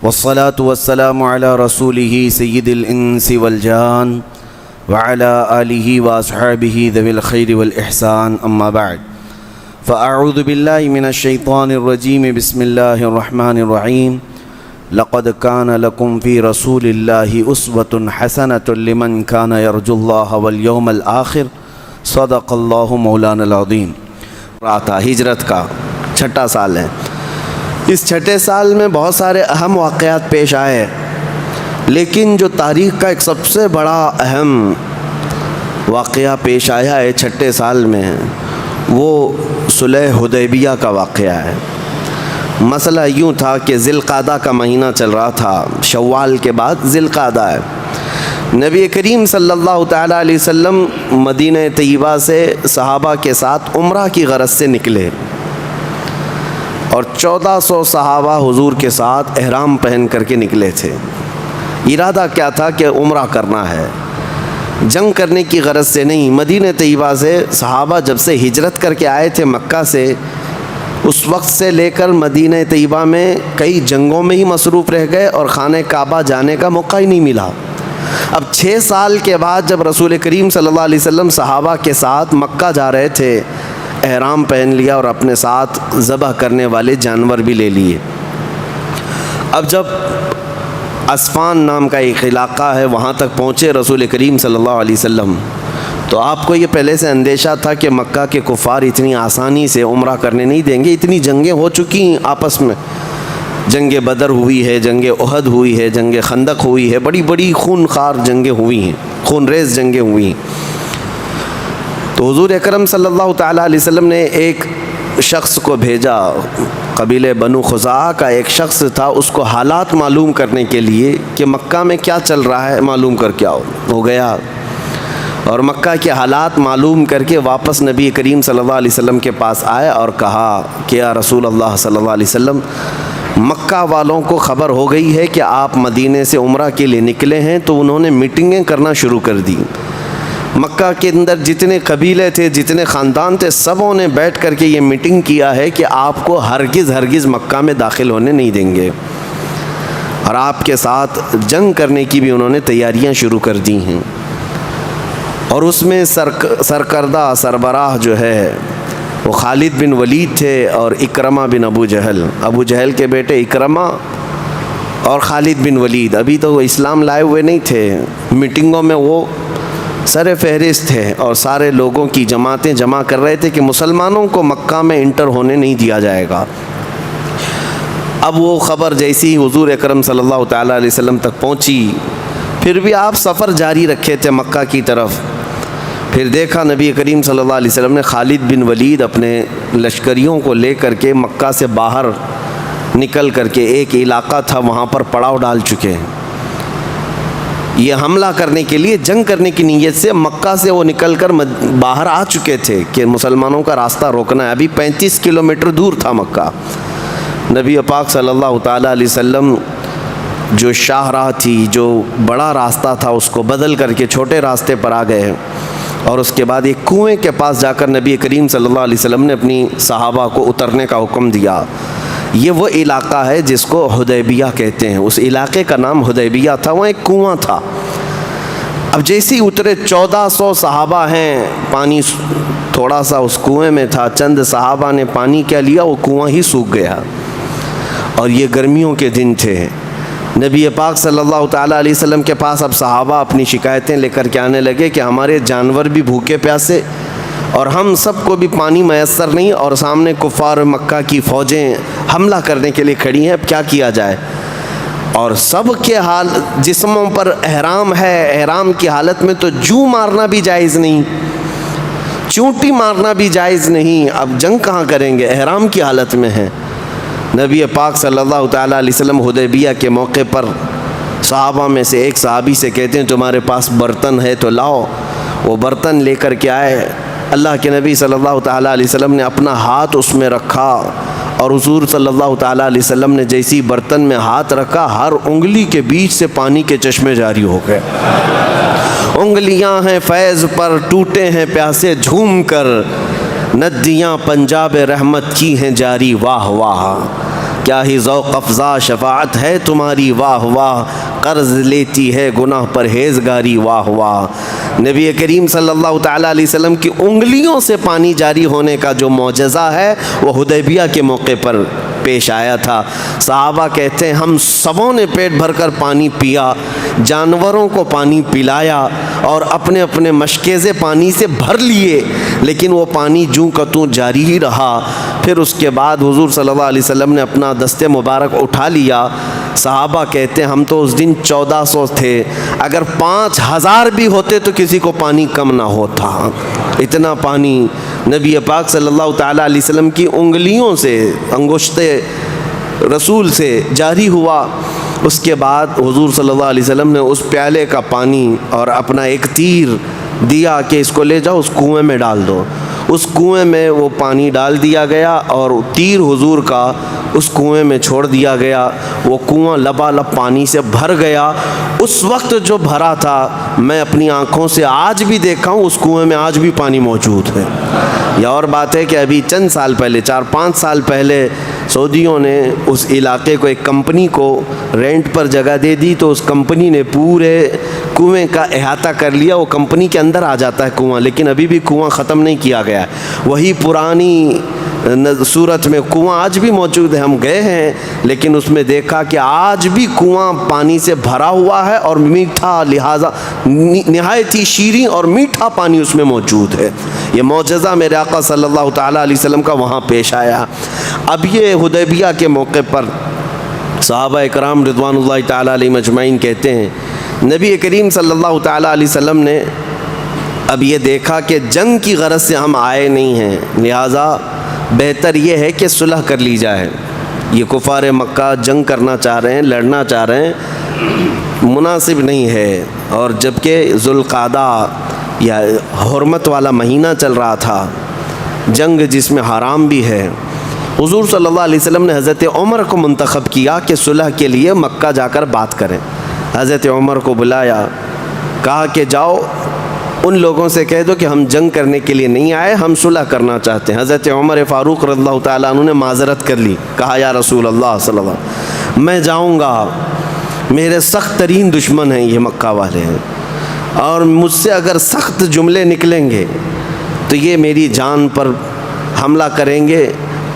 والصلاة والسلام على رسوله سيد الإنس والجان وعلى آله وأصحابه ذوي الخير والإحسان أما بعد فأعوذ بالله من الشيطان الرجيم بسم الله الرحمن الرحيم لقد كان لكم في رسول الله أسوة حسنة لمن كان يرجو الله واليوم الآخر صدق الله مولانا العظيم۔ رہا ہجرت کا چھٹا سال ہے۔ اس چھٹے سال میں بہت سارے اہم واقعات پیش آئے، لیکن جو تاریخ کا ایک سب سے بڑا اہم واقعہ پیش آیا ہے چھٹے سال میں، وہ صلح حدیبیہ کا واقعہ ہے۔ مسئلہ یوں تھا کہ ذی القعدہ کا مہینہ چل رہا تھا، شوال کے بعد ذی القعدہ ہے۔ نبی کریم صلی اللہ تعالیٰ علیہ وسلم مدینہ طیبہ سے صحابہ کے ساتھ عمرہ کی غرض سے نکلے، اور 1400 صحابہ حضور کے ساتھ احرام پہن کر کے نکلے تھے۔ ارادہ کیا تھا کہ عمرہ کرنا ہے، جنگ کرنے کی غرض سے نہیں۔ مدینہ طیبہ سے صحابہ جب سے ہجرت کر کے آئے تھے مکہ سے، اس وقت سے لے کر مدینہ طیبہ میں کئی جنگوں میں ہی مصروف رہ گئے اور خانہ کعبہ جانے کا موقع ہی نہیں ملا۔ اب 6 سال کے بعد جب رسول کریم صلی اللہ علیہ وسلم صحابہ کے ساتھ مکہ جا رہے تھے، احرام پہن لیا اور اپنے ساتھ ذبح کرنے والے جانور بھی لے لیے۔ اب جب اسفان نام کا ایک علاقہ ہے، وہاں تک پہنچے رسول کریم صلی اللہ علیہ وسلم، تو آپ کو یہ پہلے سے اندیشہ تھا کہ مکہ کے کفار اتنی آسانی سے عمرہ کرنے نہیں دیں گے۔ اتنی جنگیں ہو چکی ہیں آپس میں، جنگ بدر ہوئی ہے، جنگ احد ہوئی ہے، جنگ خندق ہوئی ہے، بڑی بڑی خون خوار جنگیں ہوئی ہیں، خون ریز جنگیں ہوئی ہیں۔ تو حضور اکرم صلی اللہ تعالیٰ علیہ وسلم نے ایک شخص کو بھیجا، قبیلہ بنو خزاعہ کا ایک شخص تھا، اس کو حالات معلوم کرنے کے لیے کہ مکہ میں کیا چل رہا ہے معلوم کر کے آؤ۔ ہو گیا اور مکہ کے حالات معلوم کر کے واپس نبی کریم صلی اللہ علیہ وسلم کے پاس آئے اور کہا کہ یا رسول اللہ صلی اللہ علیہ وسلم، مکہ والوں کو خبر ہو گئی ہے کہ آپ مدینے سے عمرہ کے لیے نکلے ہیں، تو انہوں نے میٹنگیں کرنا شروع کر دی۔ مکہ کے اندر جتنے قبیلے تھے، جتنے خاندان تھے، سبوں نے بیٹھ کر کے یہ میٹنگ کیا ہے کہ آپ کو ہرگز مکہ میں داخل ہونے نہیں دیں گے، اور آپ کے ساتھ جنگ کرنے کی بھی انہوں نے تیاریاں شروع کر دی ہیں۔ اور اس میں سرکردہ سربراہ جو ہے وہ خالد بن ولید تھے اور اکرمہ بن ابو جہل کے بیٹے اکرمہ اور خالد بن ولید۔ ابھی تو وہ اسلام لائے ہوئے نہیں تھے، میٹنگوں میں وہ سر فہرست تھے اور سارے لوگوں کی جماعتیں جمع کر رہے تھے کہ مسلمانوں کو مکہ میں انٹر ہونے نہیں دیا جائے گا۔ اب وہ خبر جیسی ہی حضور اکرم صلی اللہ تعالیٰ علیہ وسلم تک پہنچی، پھر بھی آپ سفر جاری رکھے تھے مکہ کی طرف۔ پھر دیکھا نبی کریم صلی اللہ علیہ وسلم نے خالد بن ولید اپنے لشکریوں کو لے کر کے مکہ سے باہر نکل کر کے ایک علاقہ تھا وہاں پر پڑاؤ ڈال چکے ہیں۔ یہ حملہ کرنے کے لیے، جنگ کرنے کی نیت سے مکہ سے وہ نکل کر باہر آ چکے تھے کہ مسلمانوں کا راستہ روکنا ہے۔ ابھی 35 کلومیٹر دور تھا مکہ۔ نبی پاک صلی اللہ تعالیٰ علیہ وسلم جو شاہراہ تھی، جو بڑا راستہ تھا، اس کو بدل کر کے چھوٹے راستے پر آ گئے، اور اس کے بعد ایک کنویں کے پاس جا کر نبی کریم صلی اللہ علیہ وسلم نے اپنی صحابہ کو اترنے کا حکم دیا۔ یہ وہ علاقہ ہے جس کو حدیبیہ کہتے ہیں، اس علاقے کا نام حدیبیہ تھا، وہ ایک کنواں تھا۔ اب جیسے اترے 1400 صحابہ ہیں، پانی تھوڑا سا اس کنویں میں تھا، چند صحابہ نے پانی کیا لیا، وہ کنواں ہی سوکھ گیا، اور یہ گرمیوں کے دن تھے۔ نبی پاک صلی اللہ تعالیٰ علیہ وسلم کے پاس اب صحابہ اپنی شکایتیں لے کر کے آنے لگے کہ ہمارے جانور بھی بھوکے پیاسے اور ہم سب کو بھی پانی میسر نہیں، اور سامنے کفار مکہ کی فوجیں حملہ کرنے کے لیے کھڑی ہیں، اب کیا کیا جائے؟ اور سب کے حال جسموں پر احرام ہے، احرام کی حالت میں تو جو مارنا بھی جائز نہیں، چونٹی مارنا بھی جائز نہیں، اب جنگ کہاں کریں گے، احرام کی حالت میں ہیں۔ نبی پاک صلی اللہ تعالیٰ علیہ وسلم حدیبیہ کے موقع پر صحابہ میں سے ایک صحابی سے کہتے ہیں تمہارے پاس برتن ہے تو لاؤ۔ وہ برتن لے کر کے آئے، اللہ کے نبی صلی اللہ تعالیٰ علیہ وسلم نے اپنا ہاتھ اس میں رکھا، اور حضور صلی اللہ تعالیٰ علیہ وسلم نے جیسی برتن میں ہاتھ رکھا، ہر انگلی کے بیچ سے پانی کے چشمے جاری ہو گئے۔ انگلیاں ہیں فیض پر، ٹوٹے ہیں پیاسے جھوم کر، ندیاں پنجاب رحمت کی ہیں جاری، واہ واہ۔ کیا ہی ذوق افزا شفاعت ہے تمہاری واہ واہ، قرض لیتی ہے گناہ پرہیزگاری واہ واہ۔ نبی کریم صلی اللہ تعالیٰ علیہ وسلم کی انگلیوں سے پانی جاری ہونے کا جو معجزہ ہے وہ حدیبیہ کے موقع پر پیش آیا تھا۔ صحابہ کہتے ہیں ہم سبوں نے پیٹ بھر کر پانی پیا، جانوروں کو پانی پلایا اور اپنے اپنے مشکیزے پانی سے بھر لیے، لیکن وہ پانی جوں کا توں جاری ہی رہا۔ پھر اس کے بعد حضور صلی اللہ علیہ وسلم نے اپنا دست مبارک اٹھا لیا۔ صحابہ کہتے ہیں ہم تو اس دن 1400 تھے، اگر 5000 بھی ہوتے تو کسی کو پانی کم نہ ہوتا، اتنا پانی نبی پاک صلی اللہ تعالیٰ علیہ وسلم کی انگلیوں سے، انگشت رسول سے جاری ہوا۔ اس کے بعد حضور صلی اللہ علیہ وسلم نے اس پیالے کا پانی اور اپنا ایک تیر دیا کہ اس کو لے جاؤ اس کنویں میں ڈال دو۔ اس کنویں میں وہ پانی ڈال دیا گیا اور تیر حضور کا اس کنویں میں چھوڑ دیا گیا۔ وہ کنواں لبالب پانی سے بھر گیا۔ اس وقت جو بھرا تھا میں اپنی آنکھوں سے آج بھی دیکھا ہوں، اس کنویں میں آج بھی پانی موجود ہے۔ یہ اور بات ہے کہ ابھی چند سال پہلے، 4-5 سال پہلے سعودیوں نے اس علاقے کو ایک کمپنی کو رینٹ پر جگہ دے دی، تو اس کمپنی نے پورے کنویں کا احاطہ کر لیا۔ وہ کمپنی کے اندر آ جاتا ہے کنواں، لیکن ابھی بھی کنواں ختم نہیں کیا گیا ہے، وہی پرانی صورت میں کنواں آج بھی موجود ہے۔ ہم گئے ہیں لیکن اس میں دیکھا کہ آج بھی کنواں پانی سے بھرا ہوا ہے اور میٹھا، لہٰذا نہایت ہی شیریں اور میٹھا پانی اس میں موجود ہے۔ یہ معجزہ میرے آقا صلی اللہ تعالیٰ علیہ وسلم کا وہاں پیش آیا۔ اب یہ حدیبیہ کے موقع پر صحابہ اکرام رضوان اللہ تعالیٰ علیہ مجمعین کہتے ہیں نبی کریم صلی اللہ تعالیٰ علیہ وسلم نے اب یہ دیکھا کہ جنگ کی غرض سے ہم آئے نہیں ہیں، لہٰذا بہتر یہ ہے کہ صلح کر لی جائے۔ یہ کفار مکہ جنگ کرنا چاہ رہے ہیں، لڑنا چاہ رہے ہیں، مناسب نہیں ہے۔ اور جبکہ ذوالقعدہ یا حرمت والا مہینہ چل رہا تھا، جنگ جس میں حرام بھی ہے، حضور صلی اللہ علیہ وسلم نے حضرت عمر کو منتخب کیا کہ صلح کے لیے مکہ جا کر بات کریں۔ حضرت عمر کو بلایا، کہا کہ جاؤ ان لوگوں سے کہہ دو کہ ہم جنگ کرنے کے لیے نہیں آئے، ہم صلح کرنا چاہتے ہیں۔ حضرت عمر فاروق رضی اللہ تعالیٰ عنہ نے معذرت کر لی، کہا یا رسول اللہ صلی اللہ علیہ وسلم میں جاؤں گا، میرے سخت ترین دشمن ہیں یہ مکہ والے ہیں، اور مجھ سے اگر سخت جملے نکلیں گے تو یہ میری جان پر حملہ کریں گے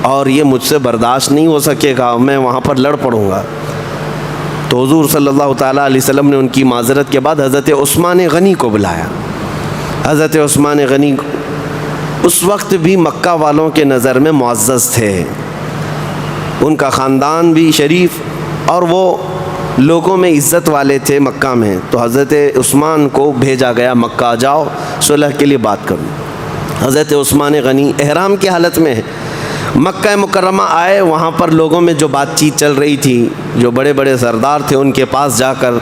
اور یہ مجھ سے برداشت نہیں ہو سکے گا، میں وہاں پر لڑ پڑوں گا۔ تو حضور صلی اللہ تعالیٰ علیہ وسلم نے ان کی معذرت کے بعد حضرت عثمان غنی کو بلایا۔ حضرت عثمان غنی اس وقت بھی مکہ والوں کے نظر میں معزز تھے، ان کا خاندان بھی شریف اور وہ لوگوں میں عزت والے تھے مکہ میں۔ تو حضرت عثمان کو بھیجا گیا مکہ، جاؤ صلح کے لیے بات کرو۔ حضرت عثمان غنی احرام کی حالت میں ہے، مکہ مکرمہ آئے، وہاں پر لوگوں میں جو بات چیت چل رہی تھی، جو بڑے بڑے سردار تھے، ان کے پاس جا کر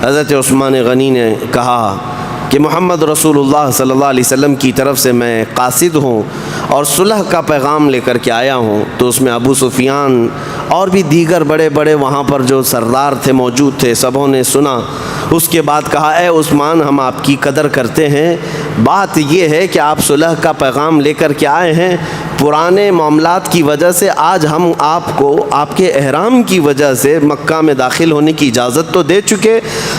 حضرت عثمان غنی نے کہا کہ محمد رسول اللہ صلی اللہ علیہ وسلم کی طرف سے میں قاصد ہوں اور صلح کا پیغام لے کر کے آیا ہوں۔ تو اس میں ابو سفیان اور بھی دیگر بڑے بڑے وہاں پر جو سردار تھے موجود تھے، سبوں نے سنا۔ اس کے بعد کہا اے عثمان، ہم آپ کی قدر کرتے ہیں، بات یہ ہے کہ آپ صلح کا پیغام لے کر کے آئے ہیں، پرانے معاملات کی وجہ سے آج ہم آپ کو آپ کے احرام کی وجہ سے مکہ میں داخل ہونے کی اجازت تو دے چکے،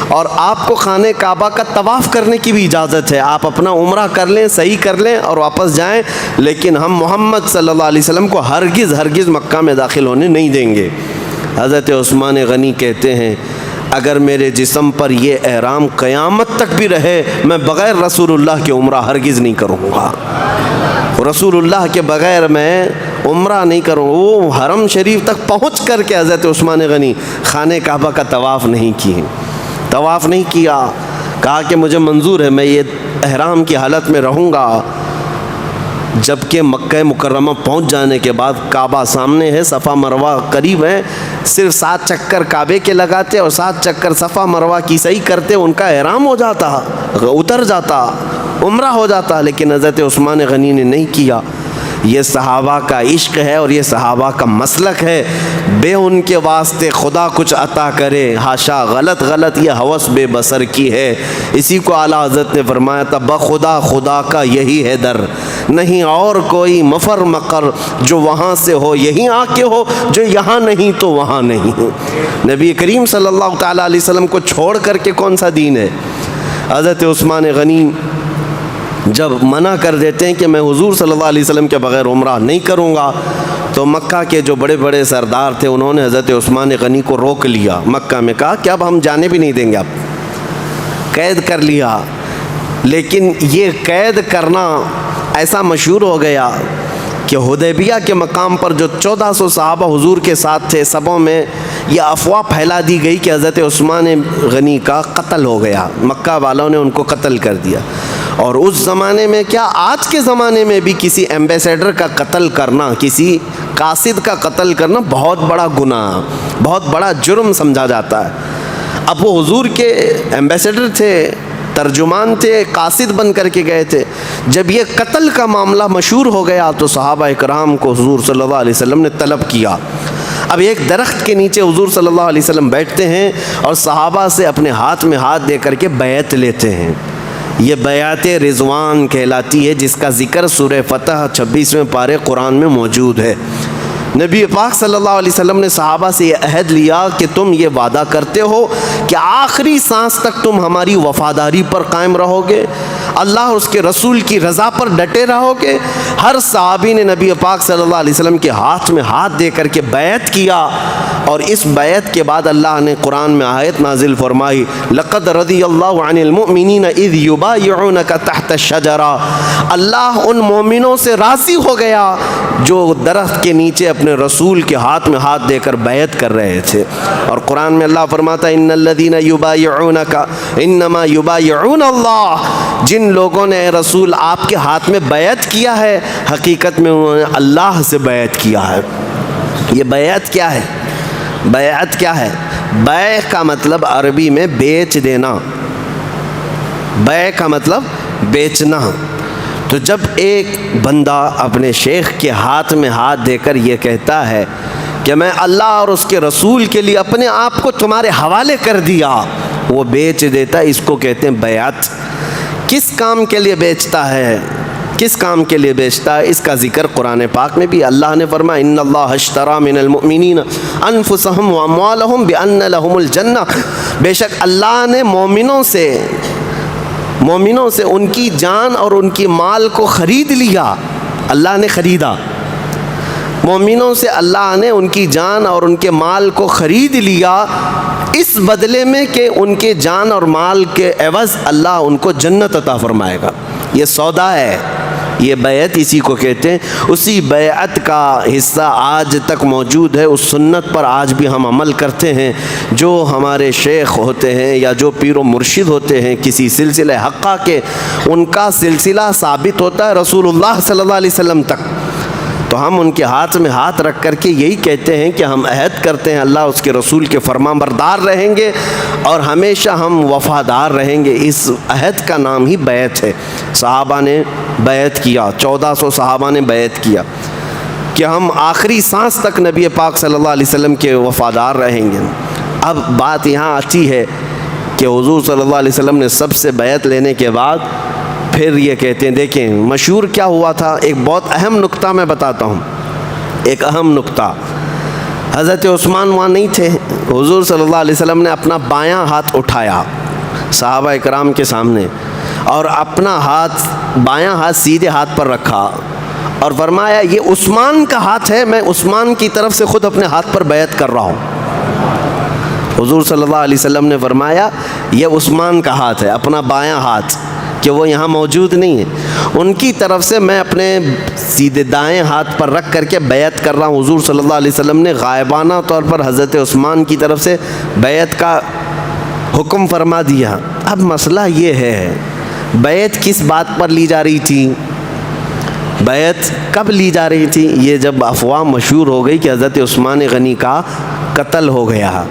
اور آپ کو خانہ کعبہ کا طواف کرنے کی بھی اجازت ہے، آپ اپنا عمرہ کر لیں، صحیح کر لیں اور واپس جائیں، لیکن ہم محمد صلی اللہ علیہ وسلم کو ہرگز مکہ میں داخل ہونے نہیں دیں گے۔ حضرت عثمان غنی کہتے ہیں اگر میرے جسم پر یہ احرام قیامت تک بھی رہے، میں بغیر رسول اللہ کے عمرہ ہرگز نہیں کروں گا، رسول اللہ کے بغیر میں عمرہ نہیں کروں۔ وہ حرم شریف تک پہنچ کر کے حضرت عثمان غنی خانہ کعبہ کا طواف نہیں کیا، کہا کہ مجھے منظور ہے، میں یہ احرام کی حالت میں رہوں گا۔ جبکہ مکہ مکرمہ پہنچ جانے کے بعد کعبہ سامنے ہے، صفا مروہ قریب ہے، صرف 7 چکر کعبے کے لگاتے اور 7 چکر صفا مروہ کی صحیح کرتے، ان کا احرام ہو جاتا، اتر جاتا، عمرہ ہو جاتا، لیکن حضرت عثمان غنی نے نہیں کیا۔ یہ صحابہ کا عشق ہے اور یہ صحابہ کا مسلک ہے۔ بے ان کے واسطے خدا کچھ عطا کرے، ہاشا غلط یہ ہوس بے بصر کی ہے۔ اسی کو اعلیٰ حضرت نے فرمایا تھا بخدا خدا کا یہی ہے در، نہیں اور کوئی مفر مقر، جو وہاں سے ہو یہیں آ کے ہو، جو یہاں نہیں تو وہاں نہیں۔ نبی کریم صلی اللہ تعالیٰ علیہ وسلم کو چھوڑ کر کے کون سا دین ہے؟ حضرت عثمان غنی جب منع کر دیتے ہیں کہ میں حضور صلی اللہ علیہ وسلم کے بغیر عمرہ نہیں کروں گا، تو مکہ کے جو بڑے بڑے سردار تھے انہوں نے حضرت عثمان غنی کو روک لیا مکہ میں، کہا کہ اب ہم جانے بھی نہیں دیں گے، اب قید کر لیا۔ لیکن یہ قید کرنا ایسا مشہور ہو گیا کہ حدیبیہ کے مقام پر جو 1400 صحابہ حضور کے ساتھ تھے، سبوں میں یہ افواہ پھیلا دی گئی کہ حضرت عثمان غنی کا قتل ہو گیا، مکہ والوں نے ان کو قتل کر دیا۔ اور اس زمانے میں کیا، آج کے زمانے میں بھی کسی ایمبیسیڈر کا قتل کرنا، کسی قاصد کا قتل کرنا بہت بڑا گناہ، بہت بڑا جرم سمجھا جاتا ہے۔ اب وہ حضور کے ایمبیسیڈر تھے، ترجمان تھے، قاصد بن کر کے گئے تھے۔ جب یہ قتل کا معاملہ مشہور ہو گیا تو صحابہ اکرام کو حضور صلی اللہ علیہ وسلم نے طلب کیا۔ اب ایک درخت کے نیچے حضور صلی اللہ علیہ وسلم بیٹھتے ہیں اور صحابہ سے اپنے ہاتھ میں ہاتھ دے کر کے بیعت لیتے ہیں۔ یہ بیعت رضوان کہلاتی ہے، جس کا ذکر سورہ فتح 26ویں پارے قرآن میں موجود ہے۔ نبی پاک صلی اللہ علیہ وسلم نے صحابہ سے یہ عہد لیا کہ تم یہ وعدہ کرتے ہو کہ آخری سانس تک تم ہماری وفاداری پر قائم رہو گے، اللہ اور اس کے رسول کی رضا پر ڈٹے رہو گے۔ ہر صحابی نے نبی پاک صلی اللہ علیہ وسلم کے ہاتھ میں ہاتھ دے کر کے بیعت کیا، اور اس بیعت کے بعد اللہ نے قرآن میں آیت نازل فرمائی، لقد رضی اللہ عن المؤمنین اذ یبایعونک تحت الشجرہ، اللہ ان مومنوں سے راضی ہو گیا جو درخت کے نیچے اپنے رسول کے ہاتھ میں ہاتھ دے کر بیعت کر رہے تھے۔ اور قرآن میں اللہ فرماتا ہے ان الذین یبایعونک انما یبایعون اللہ، جن لوگوں نے اے رسول آپ کے ہاتھ میں بیعت کیا ہے، حقیقت میں انہوں نے اللہ سے بیعت کیا ہے۔ یہ بیعت کیا ہے؟ بیعت کیا ہے؟ بیع کا مطلب عربی میں بیچ دینا، بیع کا مطلب بیچنا۔ تو جب ایک بندہ اپنے شیخ کے ہاتھ میں ہاتھ دے کر یہ کہتا ہے کہ میں اللہ اور اس کے رسول کے لیے اپنے آپ کو تمہارے حوالے کر دیا، وہ بیچ دیتا ہے، اس کو کہتے ہیں بیعت۔ کس کام کے لیے بیچتا ہے؟ کس کام کے لیے بیچتا ہے؟ اس کا ذکر قرآن پاک میں بھی اللہ نے فرمایا ان اللہ اشتری من المؤمنین انفسهم واموالهم بان لهم الجنہ، بے شک اللہ نے مومنوں سے ان کی جان اور ان کی مال کو خرید لیا، اللہ نے خریدا۔ مومنوں سے اللہ نے ان کی جان اور ان کے مال کو خرید لیا، اس بدلے میں کہ ان کے جان اور مال کے عوض اللہ ان کو جنت عطا فرمائے گا۔ یہ سودا ہے، یہ بیعت اسی کو کہتے ہیں۔ اسی بیعت کا حصہ آج تک موجود ہے، اس سنت پر آج بھی ہم عمل کرتے ہیں۔ جو ہمارے شیخ ہوتے ہیں یا جو پیر و مرشد ہوتے ہیں کسی سلسلہ حقہ کے، ان کا سلسلہ ثابت ہوتا ہے رسول اللہ صلی اللہ علیہ وسلم تک، تو ہم ان کے ہاتھ میں ہاتھ رکھ کر کے یہی کہتے ہیں کہ ہم عہد کرتے ہیں اللہ اس کے رسول کے فرمان بردار رہیں گے اور ہمیشہ ہم وفادار رہیں گے۔ اس عہد کا نام ہی بیعت ہے۔ صحابہ نے بیعت کیا، 1400 صحابہ نے بیعت کیا کہ ہم آخری سانس تک نبی پاک صلی اللہ علیہ وسلم کے وفادار رہیں گے۔ اب بات یہاں آتی ہے کہ حضور صلی اللہ علیہ وسلم نے سب سے بیعت لینے کے بعد پھر یہ کہتے ہیں، دیکھیں مشہور کیا ہوا تھا، ایک بہت اہم نقطہ میں بتاتا ہوں، ایک اہم نقطہ۔ حضرت عثمان وہاں نہیں تھے، حضور صلی اللہ علیہ وسلم نے اپنا بایاں ہاتھ اٹھایا صحابہ اکرام کے سامنے اور اپنا ہاتھ، بایاں ہاتھ سیدھے ہاتھ پر رکھا اور فرمایا یہ عثمان کا ہاتھ ہے، میں عثمان کی طرف سے خود اپنے ہاتھ پر بیعت کر رہا ہوں۔ حضور صلی اللہ علیہ وسلم نے فرمایا یہ عثمان کا ہاتھ ہے، اپنا بایاں ہاتھ، کہ وہ یہاں موجود نہیں ہے، ان کی طرف سے میں اپنے سیدھے دائیں ہاتھ پر رکھ کر کے بیعت کر رہا ہوں۔ حضور صلی اللہ علیہ وسلم نے غائبانہ طور پر حضرت عثمان کی طرف سے بیعت کا حکم فرما دیا۔ اب مسئلہ یہ ہے بیعت کس بات پر لی جا رہی تھی؟ بیعت کب لی جا رہی تھی؟ یہ جب افواہ مشہور ہو گئی کہ حضرت عثمان غنی کا قتل ہو گیا،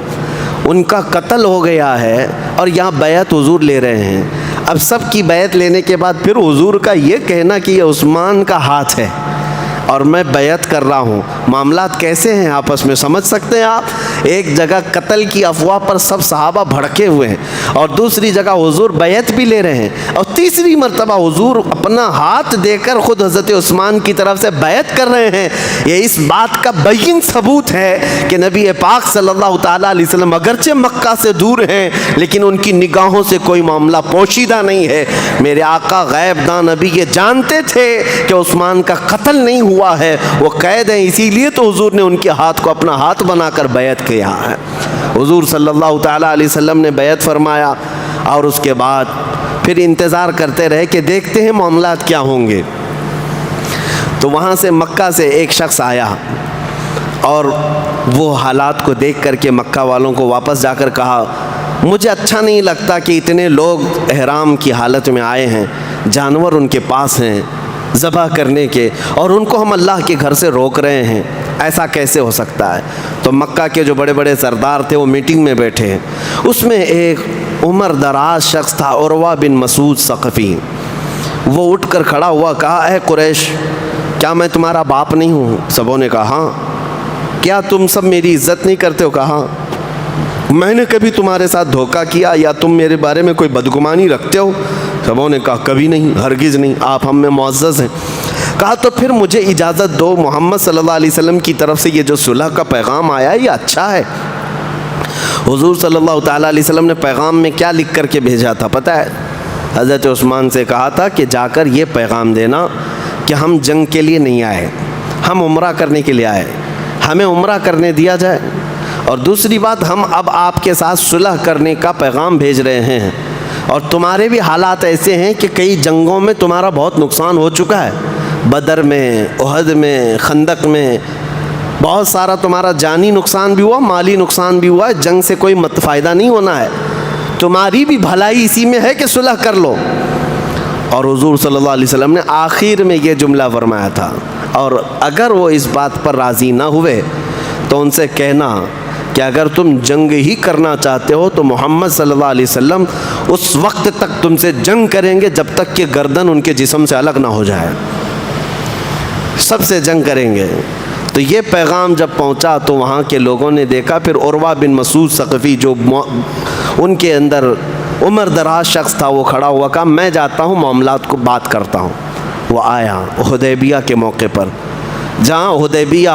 ان کا قتل ہو گیا ہے اور یہاں بیعت حضور لے رہے ہیں۔ اب سب کی بیعت لینے کے بعد پھر حضور کا یہ کہنا کہ یہ عثمان کا ہاتھ ہے، اور میں بیعت کر رہا ہوں۔ معاملات کیسے ہیں آپس میں سمجھ سکتے ہیں آپ؟ ایک جگہ قتل کی افواہ پر سب صحابہ بھڑکے ہوئے ہیں، اور دوسری جگہ حضور بیعت بھی لے رہے ہیں، اور تیسری مرتبہ حضور اپنا ہاتھ دے کر خود حضرت عثمان کی طرف سے بیعت کر رہے ہیں۔ یہ اس بات کا بین ثبوت ہے کہ نبی پاک صلی اللہ تعالیٰ علیہ وسلم اگرچہ مکہ سے دور ہیں لیکن ان کی نگاہوں سے کوئی معاملہ پوشیدہ نہیں ہے۔ میرے آقا غیب داں نبی یہ جانتے تھے کہ عثمان کا قتل نہیں ہوا ہے، وہ قید ہیں، اسی لیے تو حضور نے ان کے ہاتھ کو اپنا ہاتھ بنا کر بیعت کیا ہے۔ حضور صلی اللہ تعالیٰ علیہ وسلم نے بیعت فرمایا، اور اس کے بعد پھر انتظار کرتے رہے کہ دیکھتے ہیں معاملات کیا ہوں گے۔ تو وہاں سے مکہ سے ایک شخص آیا، اور وہ حالات کو دیکھ کر کے مکہ والوں کو واپس جا کر کہا، مجھے اچھا نہیں لگتا کہ اتنے لوگ احرام کی حالت میں آئے ہیں، جانور ان کے پاس ہیں ذبح کرنے کے، اور ان کو ہم اللہ کے گھر سے روک رہے ہیں، ایسا کیسے ہو سکتا ہے؟ تو مکہ کے جو بڑے بڑے سردار تھے وہ میٹنگ میں بیٹھے ہیں، اس میں ایک عمر دراز شخص تھا، عروہ بن مسعود ثقفی۔ وہ اٹھ کر کھڑا ہوا، کہا، اے قریش، کیا میں تمہارا باپ نہیں ہوں؟ سبوں نے کہا ہاں۔ کیا تم سب میری عزت نہیں کرتے ہو؟ کہا میں نے کبھی تمہارے ساتھ دھوکہ کیا یا تم میرے بارے میں کوئی بدگمانی رکھتے ہو؟ سبوں نے کہا کبھی نہیں، ہرگز نہیں، آپ ہم میں معزز ہیں۔ کہا تو پھر مجھے اجازت دو، محمد صلی اللہ علیہ وسلم کی طرف سے یہ جو صلح کا پیغام آیا ہے یہ اچھا ہے۔ حضور صلی اللہ تعالیٰ علیہ وسلم نے پیغام میں کیا لکھ کر کے بھیجا تھا پتہ ہے؟ حضرت عثمان سے کہا تھا کہ جا کر یہ پیغام دینا کہ ہم جنگ کے لیے نہیں آئے، ہم عمرہ کرنے کے لیے آئے، ہمیں عمرہ کرنے دیا جائے، اور دوسری بات ہم اب آپ کے ساتھ صلح کرنے کا پیغام بھیج رہے ہیں، اور تمہارے بھی حالات ایسے ہیں کہ کئی جنگوں میں تمہارا بہت نقصان ہو چکا ہے، بدر میں، احد میں، خندق میں، بہت سارا تمہارا جانی نقصان بھی ہوا، مالی نقصان بھی ہوا ہے، جنگ سے کوئی فائدہ نہیں ہونا ہے، تمہاری بھی بھلائی اسی میں ہے کہ صلح کر لو۔ اور حضور صلی اللہ علیہ وسلم نے آخر میں یہ جملہ فرمایا تھا، اور اگر وہ اس بات پر راضی نہ ہوئے تو ان سے کہنا کہ اگر تم جنگ ہی کرنا چاہتے ہو تو محمد صلی اللہ علیہ وسلم اس وقت تک تم سے جنگ کریں گے جب تک کہ گردن ان کے جسم سے الگ نہ ہو جائے، سب سے جنگ کریں گے۔ تو یہ پیغام جب پہنچا تو وہاں کے لوگوں نے دیکھا، پھر عروہ بن مسعود ثقفی جو ان کے اندر عمر دراز شخص تھا وہ کھڑا ہوا، کہا میں جاتا ہوں معاملات کو بات کرتا ہوں۔ وہ آیا حدیبیہ کے موقع پر، جہاں حدیبیہ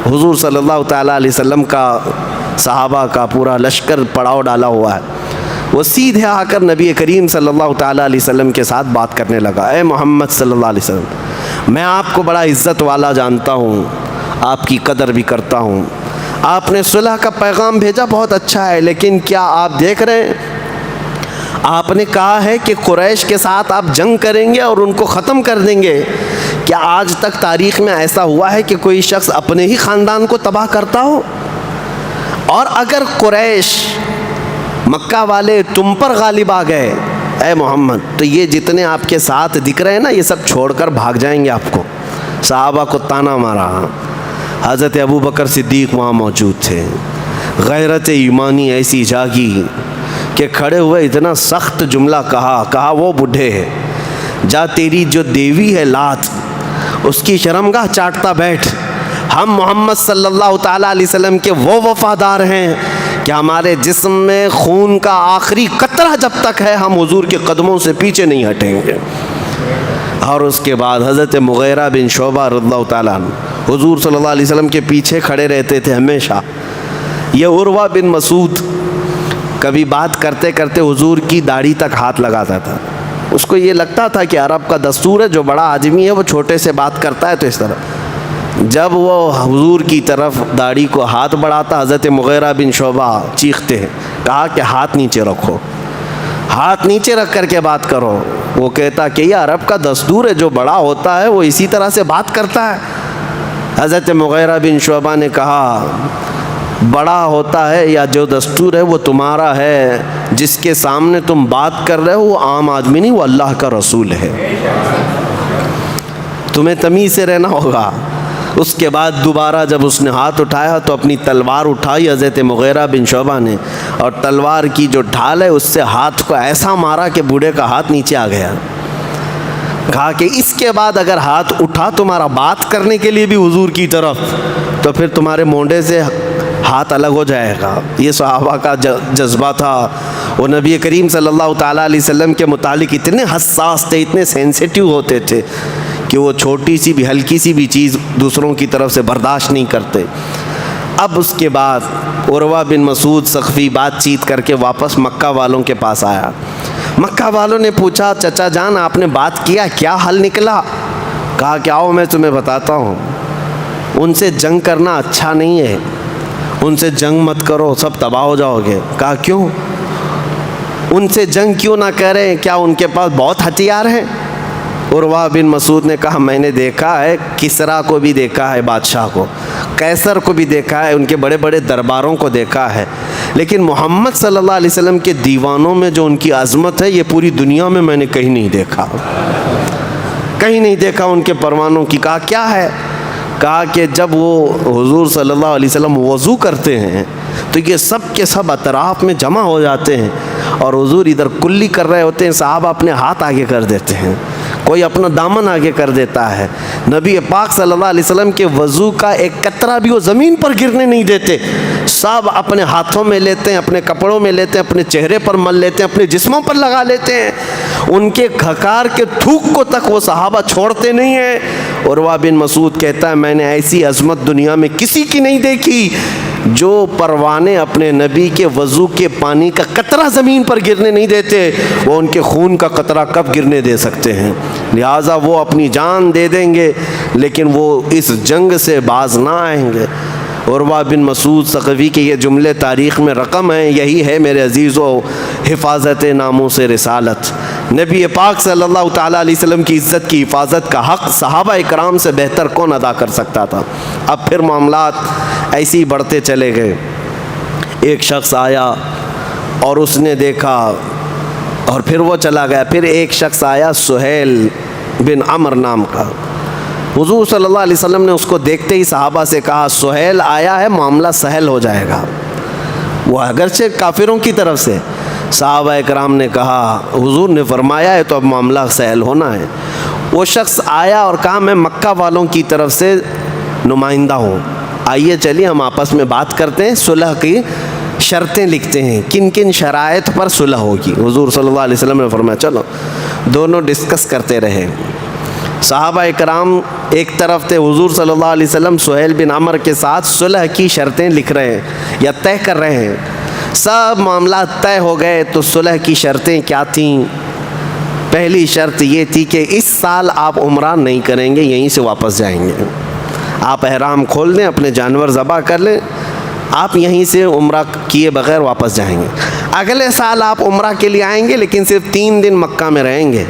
حضور صلی اللہ تعالیٰ علیہ وسلم کا صحابہ کا پورا لشکر پڑاؤ ڈالا ہوا ہے، وہ سیدھے آ کر نبی کریم صلی اللہ تعالیٰ علیہ وسلم کے ساتھ بات کرنے لگا، اے محمد صلی اللہ علیہ وسلم، میں آپ کو بڑا عزت والا جانتا ہوں، آپ کی قدر بھی کرتا ہوں، آپ نے صلح کا پیغام بھیجا بہت اچھا ہے، لیکن کیا آپ دیکھ رہے ہیں آپ نے کہا ہے کہ قریش کے ساتھ آپ جنگ کریں گے اور ان کو ختم کر دیں گے، کیا آج تک تاریخ میں ایسا ہوا ہے کہ کوئی شخص اپنے ہی خاندان کو تباہ کرتا ہو؟ اور اگر قریش مکہ والے تم پر غالب آ گئے اے محمد تو یہ جتنے آپ کے ساتھ دکھ رہے ہیں نا یہ سب چھوڑ کر بھاگ جائیں گے آپ کو۔ صحابہ کو تانا مارا، حضرت ابو بکر صدیق وہاں موجود تھے، غیرت ایمانی ایسی جاگی کہ کھڑے ہوئے اتنا سخت جملہ کہا وہ بڈھے ہے، جا تیری جو دیوی ہے لات اس کی شرمگاہ چاٹتا بیٹھ، ہم محمد صلی اللہ تعالیٰ علیہ وسلم کے وہ وفادار ہیں کہ ہمارے جسم میں خون کا آخری قطرہ جب تک ہے ہم حضور کے قدموں سے پیچھے نہیں ہٹیں گے۔ اور اس کے بعد حضرت مغیرہ بن شعبہ رضی اللہ تعالیٰ عنہ حضور صلی اللہ علیہ وسلم کے پیچھے کھڑے رہتے تھے ہمیشہ۔ یہ عروہ بن مسعود کبھی بات کرتے کرتے حضور کی داڑھی تک ہاتھ لگاتا تھا، اس کو یہ لگتا تھا کہ عرب کا دستور ہے جو بڑا آدمی ہے وہ چھوٹے سے بات کرتا ہے، تو اس طرح جب وہ حضور کی طرف داڑھی کو ہاتھ بڑھاتا حضرت مغیرہ بن شعبہ چیختے ہیں، کہا کہ ہاتھ نیچے رکھو، ہاتھ نیچے رکھ کر کے بات کرو۔ وہ کہتا کہ یہ عرب کا دستور ہے جو بڑا ہوتا ہے وہ اسی طرح سے بات کرتا ہے۔ حضرت مغیرہ بن شعبہ نے کہا بڑا ہوتا ہے یا جو دستور ہے وہ تمہارا ہے، جس کے سامنے تم بات کر رہے ہو وہ عام آدمی نہیں، وہ اللہ کا رسول ہے، تمہیں تمیز سے رہنا ہوگا۔ اس کے بعد دوبارہ جب اس نے ہاتھ اٹھایا تو اپنی تلوار اٹھائی حضرت مغیرہ بن شعبہ نے، اور تلوار کی جو ڈھال ہے اس سے ہاتھ کو ایسا مارا کہ بوڑھے کا ہاتھ نیچے آ گیا۔ کہا کہ اس کے بعد اگر ہاتھ اٹھا تمہارا بات کرنے کے لیے بھی حضور کی طرف تو پھر تمہارے مونڈے سے ہاتھ الگ ہو جائے گا۔ یہ صحابہ کا جذبہ تھا۔ وہ نبی کریم صلی اللہ تعالیٰ علیہ وسلم کے متعلق اتنے حساس تھے، اتنے سینسیٹیو ہوتے تھے کہ وہ چھوٹی سی بھی ہلکی سی بھی چیز دوسروں کی طرف سے برداشت نہیں کرتے۔ اب اس کے بعد عروہ بن مسعود ثقفی بات چیت کر کے واپس مکہ والوں کے پاس آیا۔ مکہ والوں نے پوچھا چچا جان آپ نے بات کیا، کیا حل نکلا؟ کہا کہ آؤ میں تمہیں بتاتا ہوں، ان سے جنگ کرنا اچھا نہیں ہے، ان سے جنگ مت کرو، سب تباہ ہو جاؤ گے۔ کہا کیوں؟ ان سے جنگ کیوں نہ کریں، کیا ان کے پاس بہت ہتھیار ہیں؟ عروہ بن مسعود نے کہا میں نے دیکھا ہے، کسریٰ کو بھی دیکھا ہے بادشاہ کو، قیصر کو بھی دیکھا ہے، ان کے بڑے بڑے درباروں کو دیکھا ہے، لیکن محمد صلی اللہ علیہ وسلم کے دیوانوں میں جو ان کی عظمت ہے یہ پوری دنیا میں نے کہیں نہیں دیکھا، کہیں نہیں دیکھا ان کے پروانوں کی۔ کہا کیا ہے؟ کہا کہ جب وہ حضور صلی اللہ علیہ وسلم وضو کرتے ہیں تو یہ سب کے سب اطراف میں جمع ہو جاتے ہیں، اور حضور ادھر کلی کر رہے ہوتے ہیں، صحابہ اپنے ہاتھ آگے کر دیتے ہیں، کوئی اپنا دامن آگے کر دیتا ہے۔ نبی پاک صلی اللہ علیہ وسلم کے وضو کا ایک قطرہ بھی وہ زمین پر گرنے نہیں دیتے، سب اپنے ہاتھوں میں لیتے ہیں، اپنے کپڑوں میں لیتے ہیں، اپنے چہرے پر مل لیتے ہیں، اپنے جسموں پر لگا لیتے ہیں، ان کے کھکار کے تھوک کو تک وہ صحابہ چھوڑتے نہیں ہیں۔ عروہ بن مسعود کہتا ہے میں نے ایسی عظمت دنیا میں کسی کی نہیں دیکھی، جو پروانے اپنے نبی کے وضو کے پانی کا قطرہ زمین پر گرنے نہیں دیتے، وہ ان کے خون کا قطرہ کب گرنے دے سکتے ہیں؟ لہٰذا وہ اپنی جان دے دیں گے لیکن وہ اس جنگ سے باز نہ آئیں گے۔ عروہ بن مسعود ثقفی کے یہ جملے تاریخ میں رقم ہیں۔ یہی ہے میرے عزیزو حفاظت ناموس رسالت۔ نبی پاک صلی اللہ تعالیٰ علیہ وسلم کی عزت کی حفاظت کا حق صحابہ اکرام سے بہتر کون ادا کر سکتا تھا؟ اب پھر معاملات ایسے ہی بڑھتے چلے گئے۔ ایک شخص آیا اور اس نے دیکھا اور پھر وہ چلا گیا۔ پھر ایک شخص آیا سہیل بن عمر نام کا، حضور صلی اللہ علیہ وسلم نے اس کو دیکھتے ہی صحابہ سے کہا سہیل آیا ہے، معاملہ سہل ہو جائے گا، وہ اگرچہ کافروں کی طرف سے۔ صحابہ اکرام نے کہا حضور نے فرمایا ہے تو اب معاملہ سہل ہونا ہے۔ وہ شخص آیا اور کہا میں مکہ والوں کی طرف سے نمائندہ ہوں، آئیے چلیے ہم آپس میں بات کرتے ہیں، صلح کی شرطیں لکھتے ہیں، کن کن شرائط پر صلح ہوگی۔ حضور صلی اللہ علیہ وسلم نے فرمایا چلو، دونوں ڈسکس کرتے رہے۔ صحابہ اکرام ایک طرف تھے، حضور صلی اللہ علیہ وسلم سہیل بن عمر کے ساتھ صلح کی شرطیں لکھ رہے ہیں یا طے کر رہے ہیں۔ سب معاملات طے ہو گئے تو صلح کی شرطیں کیا تھیں؟ پہلی شرط یہ تھی کہ اس سال آپ عمرہ نہیں کریں گے، یہیں سے واپس جائیں گے، آپ احرام کھول دیں، اپنے جانور ذبح کر لیں، آپ یہیں سے عمرہ کیے بغیر واپس جائیں گے۔ اگلے سال آپ عمرہ کے لیے آئیں گے لیکن صرف 3 دن مکہ میں رہیں گے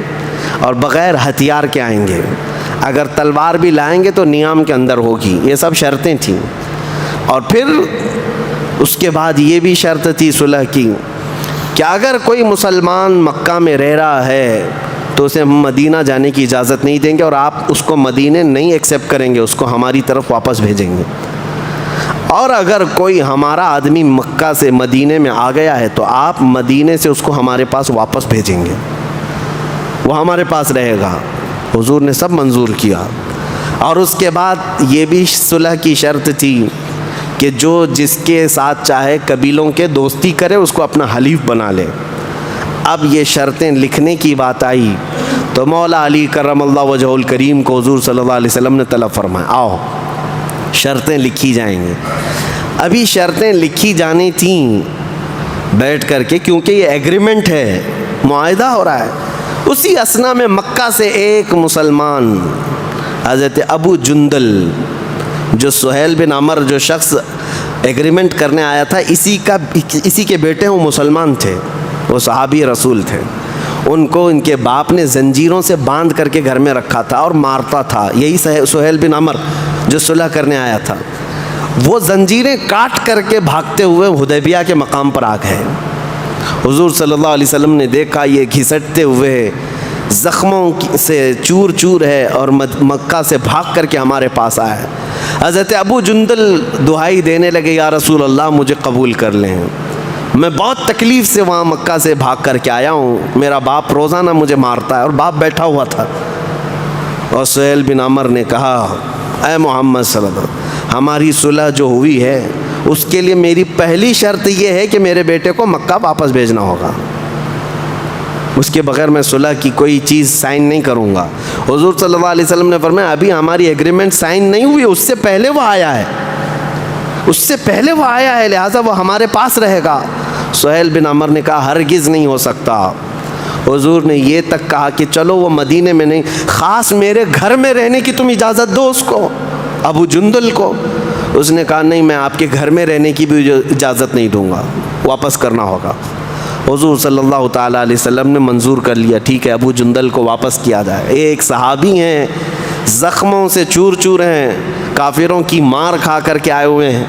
اور بغیر ہتھیار کے آئیں گے، اگر تلوار بھی لائیں گے تو نیام کے اندر ہوگی۔ یہ سب شرطیں تھیں۔ اور پھر اس کے بعد یہ بھی شرط تھی صلح کی کہ اگر کوئی مسلمان مکہ میں رہ رہا ہے تو اسے ہم مدینہ جانے کی اجازت نہیں دیں گے، اور آپ اس کو مدینہ نہیں ایکسیپٹ کریں گے، اس کو ہماری طرف واپس بھیجیں گے۔ اور اگر کوئی ہمارا آدمی مکہ سے مدینے میں آ گیا ہے تو آپ مدینے سے اس کو ہمارے پاس واپس بھیجیں گے، وہ ہمارے پاس رہے گا۔ حضور نے سب منظور کیا۔ اور اس کے بعد یہ بھی صلح کی شرط تھی کہ جو جس کے ساتھ چاہے قبیلوں کے دوستی کرے اس کو اپنا حلیف بنا لے۔ اب یہ شرطیں لکھنے کی بات آئی تو مولا علی کرم اللہ وجہہ الکریم کو حضور صلی اللہ علیہ وسلم نے طلب فرمایا آؤ شرطیں لکھی جائیں گی۔ ابھی شرطیں لکھی جانی تھیں بیٹھ کر کے، کیونکہ یہ ایگریمنٹ ہے، معاہدہ ہو رہا ہے۔ اسی اثنا میں مکہ سے ایک مسلمان حضرت ابو جندل، جو سہیل بن عمر جو شخص ایگریمنٹ کرنے آیا تھا اسی کے بیٹے وہ مسلمان تھے، وہ صحابی رسول تھے۔ ان کو ان کے باپ نے زنجیروں سے باندھ کر کے گھر میں رکھا تھا اور مارتا تھا، یہی سہیل بن عمر جو صلح کرنے آیا تھا۔ وہ زنجیریں کاٹ کر کے بھاگتے ہوئے حدیبیہ کے مقام پر آ گئے۔ حضور صلی اللہ علیہ وسلم نے دیکھا یہ گھسٹتے ہوئے زخموں سے چور چور ہے اور مکہ سے بھاگ کر کے ہمارے پاس آیا ہے۔ حضرت ابو جندل دعائی دینے لگے یا رسول اللہ مجھے قبول کر لیں، میں بہت تکلیف سے وہاں مکہ سے بھاگ کر کے آیا ہوں، میرا باپ روزانہ مجھے مارتا ہے، اور باپ بیٹھا ہوا تھا اور سہیل بن عمر نے کہا اے محمد صلی اللہ علیہ وسلم، ہماری صلح جو ہوئی ہے اس کے لیے میری پہلی شرط یہ ہے کہ میرے بیٹے کو مکہ واپس بھیجنا ہوگا، اس کے بغیر میں صلح کی کوئی چیز سائن نہیں کروں گا۔ حضور صلی اللہ علیہ وسلم نے فرمایا ابھی ہماری ایگریمنٹ سائن نہیں ہوئی، اس سے پہلے وہ آیا ہے، اس سے پہلے وہ آیا ہے، لہٰذا وہ ہمارے پاس رہے گا۔ سہیل بن عمر نے کہا ہرگز نہیں ہو سکتا۔ حضور نے یہ تک کہا کہ چلو وہ مدینے میں نہیں، خاص میرے گھر میں رہنے کی تم اجازت دو اس کو، ابو جندل کو۔ اس نے کہا نہیں، میں آپ کے گھر میں رہنے کی بھی اجازت نہیں دوں گا، واپس کرنا ہوگا۔ حضور صلی اللہ تعالیٰ علیہ وسلم نے منظور کر لیا، ٹھیک ہے ابو جندل کو واپس کیا جائے۔ ایک صحابی ہیں، زخموں سے چور چور ہیں، کافروں کی مار کھا کر کے آئے ہوئے ہیں۔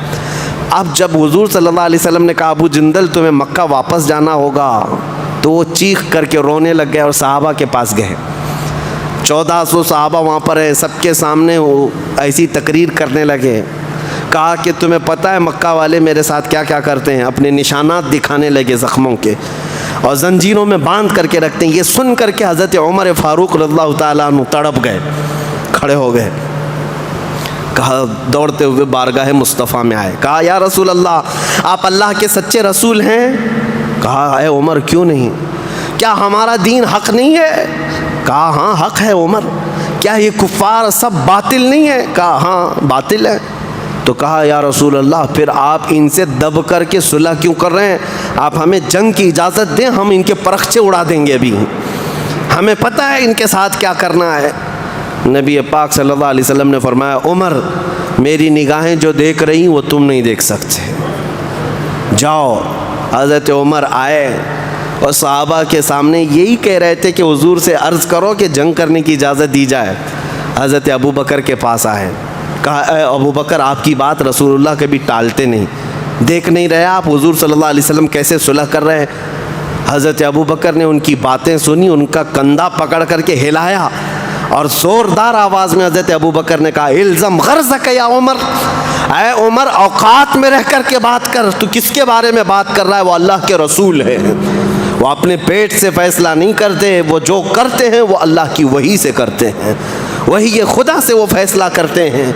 اب جب حضور صلی اللہ علیہ وسلم نے کہا ابو جندل تمہیں مکہ واپس جانا ہوگا، تو وہ چیخ کر کے رونے لگ گئے اور صحابہ کے پاس گئے۔ 1400 صحابہ وہاں پر ہیں، سب کے سامنے وہ ایسی تقریر کرنے لگے، کہا کہ تمہیں پتہ ہے مکہ والے میرے ساتھ کیا کیا کرتے ہیں، اپنے نشانات دکھانے لگے زخموں کے اور زنجیروں میں باندھ کر کے رکھتے ہیں۔ یہ سن کر کے حضرت عمر فاروق رضی اللہ تعالیٰ عنہ تڑپ گئے، کھڑے ہو گئے، کہا دوڑتے ہوئے بارگاہ مصطفیٰ میں آئے، کہا یا رسول اللہ آپ اللہ کے سچے رسول ہیں؟ کہا اے عمر کیوں نہیں، کیا ہمارا دین حق نہیں ہے؟ کہا ہاں حق ہے عمر۔ کیا یہ کفار سب باطل نہیں ہے؟ کہا ہاں باطل ہے۔ تو کہا یا رسول اللہ پھر آپ ان سے دب کر کے صلح کیوں کر رہے ہیں؟ آپ ہمیں جنگ کی اجازت دیں، ہم ان کے پرخچے اڑا دیں گے، ابھی ہمیں پتہ ہے ان کے ساتھ کیا کرنا ہے۔ نبی پاک صلی اللہ علیہ وسلم نے فرمایا عمر میری نگاہیں جو دیکھ رہی وہ تم نہیں دیکھ سکتے، جاؤ۔ حضرت عمر آئے اور صحابہ کے سامنے یہی کہہ رہے تھے کہ حضور سے عرض کرو کہ جنگ کرنے کی اجازت دی جائے۔ حضرت ابو بکر کے پاس آئے، کہا اے ابو بکر آپ کی بات رسول اللہ کبھی ٹالتے نہیں، دیکھ نہیں رہے آپ حضور صلی اللہ علیہ وسلم کیسے صلح کر رہے ہیں؟ حضرت ابو بکر نے ان کی باتیں سنی، ان کا کندھا پکڑ کر کے ہلایا اور زوردار آواز میں حضرت ابو بکر نے کہا الزم غرضک یا عمر، اے عمر اوقات میں رہ کر کے بات کر، تو کس کے بارے میں بات کر رہا ہے؟ وہ اللہ کے رسول ہے، وہ اپنے پیٹ سے فیصلہ نہیں کرتے، وہ جو کرتے ہیں وہ اللہ کی وحی سے کرتے ہیں، وہی یہ خدا سے وہ فیصلہ کرتے ہیں۔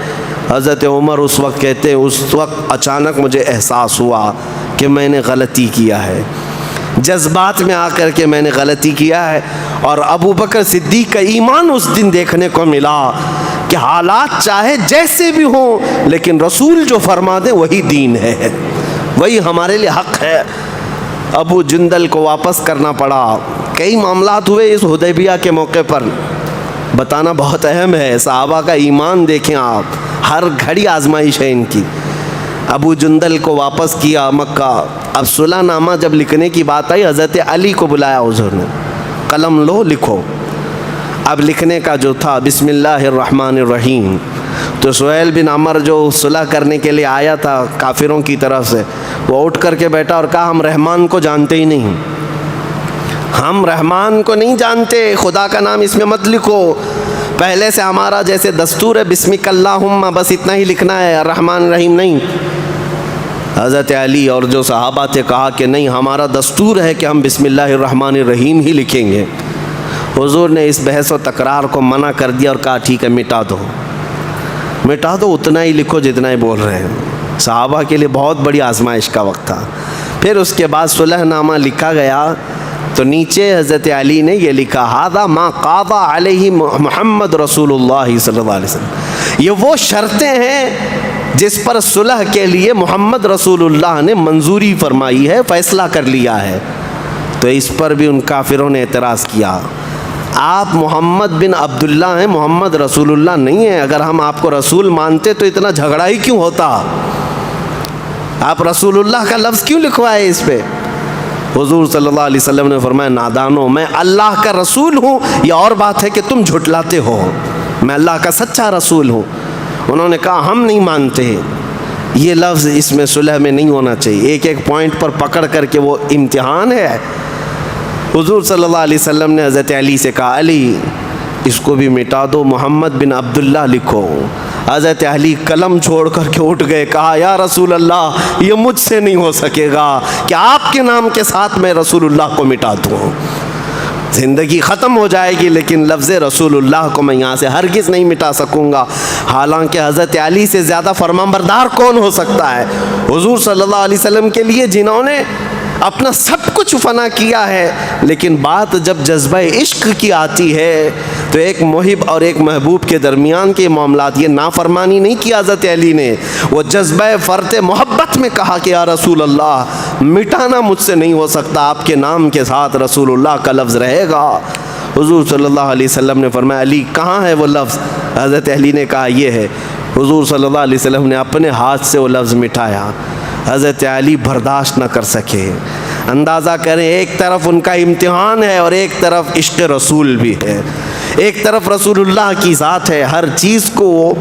حضرت عمر اس وقت کہتے ہیں اس وقت اچانک مجھے احساس ہوا کہ میں نے غلطی کیا ہے، جذبات میں آ کر کے میں نے غلطی کیا ہے۔ اور ابو بکر صدیق کا ایمان اس دن دیکھنے کو ملا کہ حالات چاہے جیسے بھی ہوں لیکن رسول جو فرما دے وہی دین ہے، وہی ہمارے لیے حق ہے۔ ابو جندل کو واپس کرنا پڑا۔ کئی معاملات ہوئے اس حدیبیہ کے موقع پر، بتانا بہت اہم ہے۔ صحابہ کا ایمان دیکھیں آپ، ہر گھڑی آزمائش ہے ان کی۔ ابو جندل کو واپس کیا مکہ۔ اب صلح نامہ جب لکھنے کی بات آئی حضرت علی کو بلایا حضور نے، قلم لو لکھو۔ اب لکھنے کا جو تھا بسم اللہ الرحمن الرحیم، تو سہیل بن عمر جو صلح کرنے کے لیے آیا تھا کافروں کی طرف سے، وہ اٹھ کر کے بیٹھا اور کہا ہم رحمان کو جانتے ہی نہیں، ہم رحمان کو نہیں جانتے، خدا کا نام اس میں مت لکھو، پہلے سے ہمارا جیسے دستور ہے بسمک اللہم بس اتنا ہی لکھنا ہے، الرحمن الرحیم نہیں۔ حضرت علی اور جو صحابہ تھے کہا کہ نہیں ہمارا دستور ہے کہ ہم بسم اللہ الرحمن الرحیم ہی لکھیں گے۔ حضور نے اس بحث و تکرار کو منع کر دیا اور کہا ٹھیک ہے مٹا دو، مٹا دو، اتنا ہی لکھو جتنا ہی بول رہے ہیں۔ صحابہ کے لیے بہت بڑی آزمائش کا وقت تھا۔ پھر اس کے بعد صلح نامہ لکھا گیا تو نیچے حضرت علی نے یہ لکھا ھذا ما قاضى علیہ محمد رسول اللہ صلی اللہ علیہ وسلم، یہ وہ شرطیں ہیں جس پر صلح کے لیے محمد رسول اللہ نے منظوری فرمائی ہے، فیصلہ کر لیا ہے۔ تو اس پر بھی ان کافروں نے اعتراض کیا، آپ محمد بن عبداللہ ہیں، محمد رسول اللہ نہیں ہیں، اگر ہم آپ کو رسول مانتے تو اتنا جھگڑا ہی کیوں ہوتا، آپ رسول اللہ کا لفظ کیوں لکھوائے اس پہ؟ حضور صلی اللہ علیہ وسلم نے فرمایا نادانو، میں اللہ کا رسول ہوں، یہ اور بات ہے کہ تم جھٹلاتے ہو، میں اللہ کا سچا رسول ہوں۔ انہوں نے کہا ہم نہیں مانتے، یہ لفظ اس میں صلح میں نہیں ہونا چاہیے، ایک ایک پوائنٹ پر پکڑ کر کے وہ امتحان ہے۔ حضور صلی اللہ علیہ وسلم نے حضرت علی سے کہا علی اس کو بھی مٹا دو، محمد بن عبداللہ لکھو۔ حضرت علی قلم چھوڑ کر کے اٹھ گئے، کہا یا رسول اللہ یہ مجھ سے نہیں ہو سکے گا کہ آپ کے نام کے ساتھ میں رسول اللہ کو مٹا دوں۔ زندگی ختم ہو جائے گی لیکن لفظ رسول اللہ کو میں یہاں سے ہرگز نہیں مٹا سکوں گا۔ حالانکہ حضرت علی سے زیادہ فرمانبردار کون ہو سکتا ہے؟ حضور صلی اللہ علیہ وسلم کے لیے جنہوں نے اپنا سب کچھ فنا کیا ہے، لیکن بات جب جذبہ عشق کی آتی ہے تو ایک محب اور ایک محبوب کے درمیان کے معاملات، یہ نافرمانی نہیں کی حضرت علی نے، وہ جذبہ فرط محبت میں کہا کہ یا رسول اللہ مٹانا مجھ سے نہیں ہو سکتا، آپ کے نام کے ساتھ رسول اللہ کا لفظ رہے گا۔ حضور صلی اللہ علیہ وسلم نے فرمایا علی کہاں ہے وہ لفظ؟ حضرت علی نے کہا یہ ہے۔ حضور صلی اللہ علیہ وسلم نے اپنے ہاتھ سے وہ لفظ مٹایا۔ حضرت علی برداشت نہ کر سکے۔ اندازہ کریں، ایک طرف ان کا امتحان ہے اور ایک طرف عشق رسول بھی ہے، ایک طرف رسول اللہ کی ذات ہے، ہر چیز کو وہ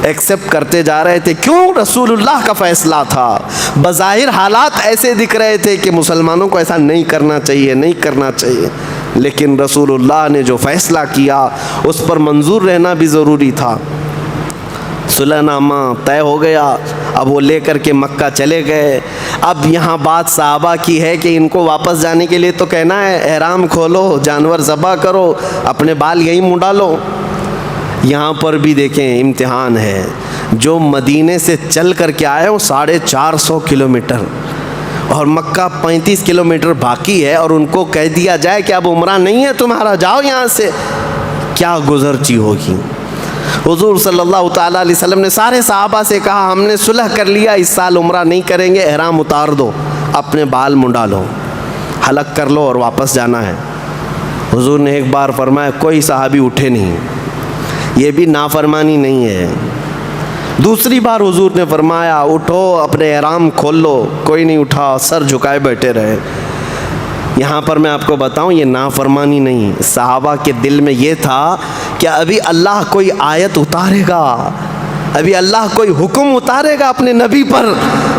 ایکسیپٹ کرتے جا رہے تھے۔ کیوں؟ رسول اللہ کا فیصلہ تھا۔ بظاہر حالات ایسے دکھ رہے تھے کہ مسلمانوں کو ایسا نہیں کرنا چاہیے، نہیں کرنا چاہیے، لیکن رسول اللہ نے جو فیصلہ کیا اس پر منظور رہنا بھی ضروری تھا۔ صلح نامہ طے ہو گیا، اب وہ لے کر کے مکہ چلے گئے۔ اب یہاں بات صحابہ کی ہے کہ ان کو واپس جانے کے لیے تو کہنا ہے احرام کھولو، جانور ذبح کرو، اپنے بال یہیں منڈا لو۔ یہاں پر بھی دیکھیں امتحان ہے۔ جو مدینے سے چل کر کے آئے ہوں 450 کلومیٹر اور مکہ 35 کلومیٹر باقی ہے، اور ان کو کہہ دیا جائے کہ اب عمرہ نہیں ہے تمہارا، جاؤ یہاں سے، کیا گزرچی ہوگی۔ حضور صلی اللہ تعالیٰ علیہ وسلم نے سارے صحابہ سے کہا ہم نے صلح کر لیا، اس سال عمرہ نہیں کریں گے، احرام اتار دو، اپنے بال منڈا لو، حلق کر لو اور واپس جانا ہے۔ حضور نے ایک بار فرمایا کوئی صحابی اٹھے نہیں، یہ بھی نافرمانی نہیں ہے۔ دوسری بار حضور نے فرمایا اٹھو، اپنے احرام کھول لو، کوئی نہیں اٹھا، سر جھکائے بیٹھے رہے۔ یہاں پر میں آپ کو بتاؤں یہ نافرمانی نہیں، صحابہ کے دل میں یہ تھا کہ ابھی اللہ کوئی آیت اتارے گا، ابھی اللہ کوئی حکم اتارے گا اپنے نبی پر،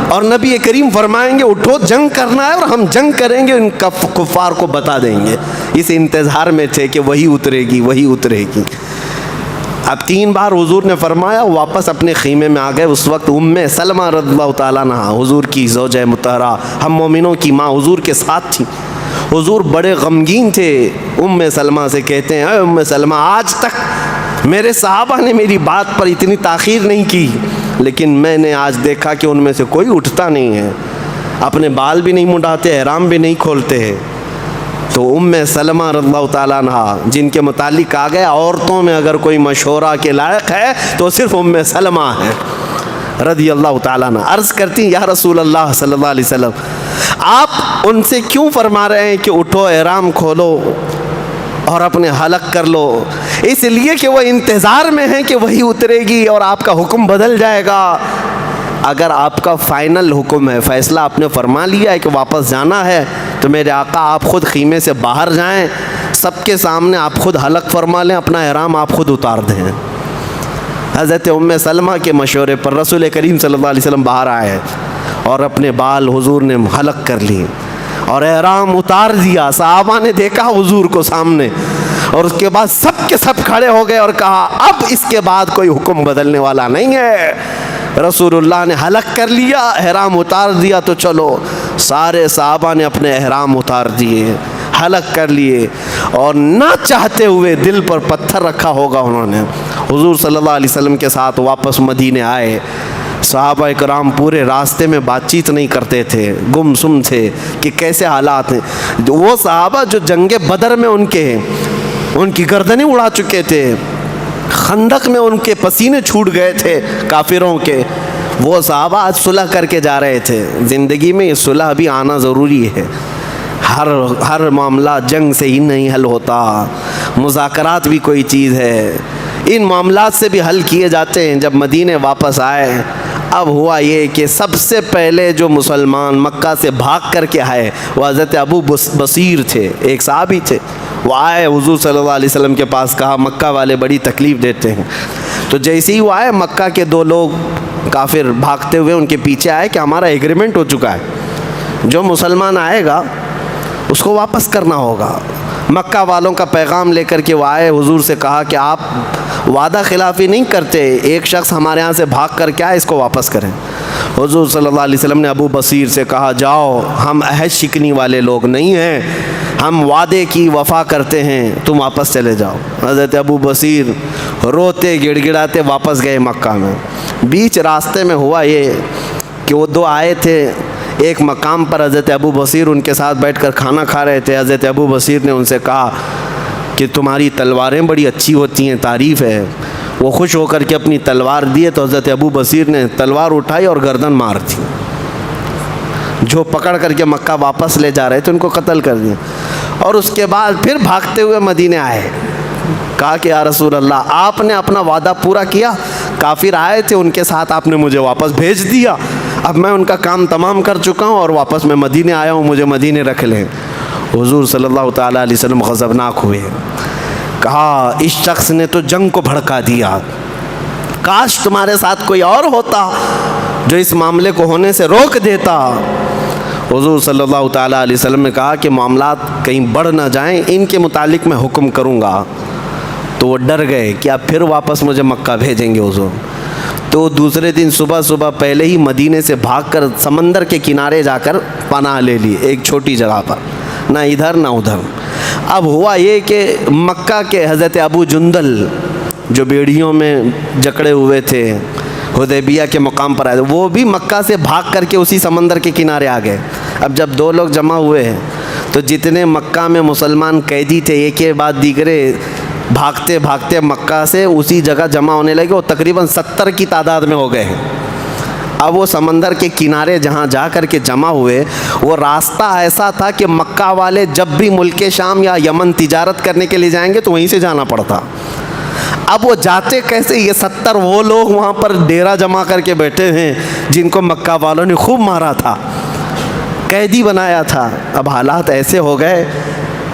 اور نبی کریم فرمائیں گے اٹھو جنگ کرنا ہے، اور ہم جنگ کریں گے، ان کفار کو بتا دیں گے۔ اس انتظار میں تھے کہ وہی اترے گی، وہی اترے گی۔ اب 3 بار حضور نے فرمایا، واپس اپنے خیمے میں آ گئے۔ اس وقت سلمہ رضی اللہ تعالیٰ عنہ حضور کی زوجہ مطہرہ، ہم مومنوں کی ماں، حضور کے ساتھ تھی۔ حضور بڑے غمگین تھے۔ سلمہ سے کہتے ہیں اے سلمہ، آج تک میرے صحابہ نے میری بات پر اتنی تاخیر نہیں کی، لیکن میں نے آج دیکھا کہ ان میں سے کوئی اٹھتا نہیں ہے، اپنے بال بھی نہیں منڈاتے، احرام بھی نہیں کھولتے ہیں۔ تو سلمہ رضی اللہ تعالیٰ عنہ جن کے متعلق آ گیا عورتوں میں اگر کوئی مشورہ کے لائق ہے تو صرف سلمہ ہے رضی اللہ تعالیٰ عنہ۔ عرض کرتی ہیں یا رسول اللہ صلی اللہ علیہ وسلم، آپ ان سے کیوں فرما رہے ہیں کہ اٹھو احرام کھولو اور اپنے حلق کر لو؟ اس لیے کہ وہ انتظار میں ہیں کہ وہی اترے گی اور آپ کا حکم بدل جائے گا۔ اگر آپ کا فائنل حکم ہے، فیصلہ آپ نے فرما لیا ہے کہ واپس جانا ہے، تو میرے آقا آپ خود خیمے سے باہر جائیں، سب کے سامنے آپ خود حلق فرما لیں، اپنا احرام آپ خود اتار دیں۔ حضرت سلمہ کے مشورے پر رسول کریم صلی اللہ علیہ وسلم باہر آئے اور اپنے بال حضور نے حلق کر لیے اور احرام اتار دیا۔ صحابہ نے دیکھا حضور کو سامنے، اور اس کے بعد سب کے سب کھڑے ہو گئے اور کہا اب اس کے بعد کوئی حکم بدلنے والا نہیں ہے۔ رسول اللہ نے حلق کر لیا، احرام اتار دیا، تو چلو سارے صحابہ نے اپنے احرام اتار دیے، حلق کر لیے، اور نہ چاہتے ہوئے دل پر پتھر رکھا ہوگا انہوں نے۔ حضور صلی اللہ علیہ وسلم کے ساتھ واپس مدینے آئے۔ صحابہ اکرام پورے راستے میں بات چیت نہیں کرتے تھے، گم سم تھے کہ کیسے حالات ہیں۔ وہ صحابہ جو جنگ بدر میں ان کی گردنیں اڑا چکے تھے، خندق میں ان کے پسینے چھوٹ گئے تھے کافروں کے، وہ صحابہ آج صلح کر کے جا رہے تھے۔ زندگی میں صلح بھی آنا ضروری ہے، ہر معاملہ جنگ سے ہی نہیں حل ہوتا، مذاکرات بھی کوئی چیز ہے، ان معاملات سے بھی حل کیے جاتے ہیں۔ جب مدینے واپس آئے، اب ہوا یہ کہ سب سے پہلے جو مسلمان مکہ سے بھاگ کر کے آئے وہ حضرت ابو بصیر تھے، ایک صحابی تھے۔ وہ آئے حضور صلی اللہ علیہ وسلم کے پاس، کہا مکہ والے بڑی تکلیف دیتے ہیں۔ تو جیسے ہی وہ آئے، مکہ کے 2 لوگ کافر بھاگتے ہوئے ان کے پیچھے آئے کہ ہمارا ایگریمنٹ ہو چکا ہے، جو مسلمان آئے گا اس کو واپس کرنا ہوگا۔ مکہ والوں کا پیغام لے کر کے وہ آئے، حضور سے کہا کہ آپ وعدہ خلافی نہیں کرتے، ایک شخص ہمارے ہاں سے بھاگ کر کے آئے، اس کو واپس کریں۔ حضور صلی اللہ علیہ وسلم نے ابو بصیر سے کہا جاؤ، ہم عہد شکنی والے لوگ نہیں ہیں، ہم وعدے کی وفا کرتے ہیں، تم واپس چلے جاؤ۔ حضرت ابو بصیر روتے گڑ گڑاتے واپس گئے مکہ میں۔ بیچ راستے میں ہوا یہ کہ وہ دو آئے تھے ایک مقام پر، حضرت ابو بصیر ان کے ساتھ بیٹھ کر کھانا کھا رہے تھے۔ حضرت ابو بصیر نے ان سے کہا کہ تمہاری تلواریں بڑی اچھی ہوتی ہیں، تعریف ہے۔ وہ خوش ہو کر کے اپنی تلوار دیے تو حضرت ابو بصیر نے تلوار اٹھائی اور گردن مار دی۔ جو پکڑ کر کے مکہ واپس لے جا رہے تھے ان کو قتل کر دیا، اور اس کے بعد پھر بھاگتے ہوئے مدینے آئے۔ کہا کہ یا رسول اللہ، آپ نے اپنا وعدہ پورا کیا، کافر آئے تھے ان کے ساتھ آپ نے مجھے واپس بھیج دیا، اب میں ان کا کام تمام کر چکا ہوں اور واپس میں مدینے آیا ہوں، مجھے مدینے رکھ لیں۔ حضور صلی اللہ تعالیٰ علیہ وسلم غضبناک ہوئے، کہا اس شخص نے تو جنگ کو بھڑکا دیا، کاش تمہارے ساتھ کوئی اور ہوتا جو اس معاملے کو ہونے سے روک دیتا۔ حضور صلی اللہ تعالیٰ علیہ وسلم نے کہا کہ معاملات کہیں بڑھ نہ جائیں، ان کے متعلق میں حکم کروں گا۔ تو وہ ڈر گئے کہ اب پھر واپس مجھے مکہ بھیجیں گے حضور۔ تو دوسرے دن صبح پہلے ہی مدینے سے بھاگ کر سمندر کے کنارے جا کر پناہ لے لی، ایک چھوٹی جگہ پر، نہ ادھر نہ ادھر۔ اب ہوا یہ کہ مکہ کے حضرت ابو جندل جو بیڑیوں میں جکڑے ہوئے تھے، حدیبیہ کے مقام پر آئے، وہ بھی مکہ سے بھاگ کر کے اسی سمندر کے کنارے آ گئے۔ اب جب دو لوگ جمع ہوئے ہیں تو جتنے مکہ میں مسلمان قیدی تھے ایک کے بعد دیگرے بھاگتے بھاگتے مکہ سے اسی جگہ جمع ہونے لگے، وہ تقریباً 70 کی تعداد میں ہو گئے ہیں۔ اب وہ سمندر کے کنارے جہاں جا کر کے جمع ہوئے، وہ راستہ ایسا تھا کہ مکہ والے جب بھی ملک شام یا یمن تجارت کرنے کے لیے جائیں گے تو وہیں سے جانا پڑتا۔ اب وہ جاتے کیسے؟ یہ 70 وہ لوگ وہاں پر ڈیرا جما کر کے بیٹھے ہیں جن کو مکہ والوں نے خوب مارا تھا، قیدی بنایا تھا۔ اب حالات ایسے ہو گئے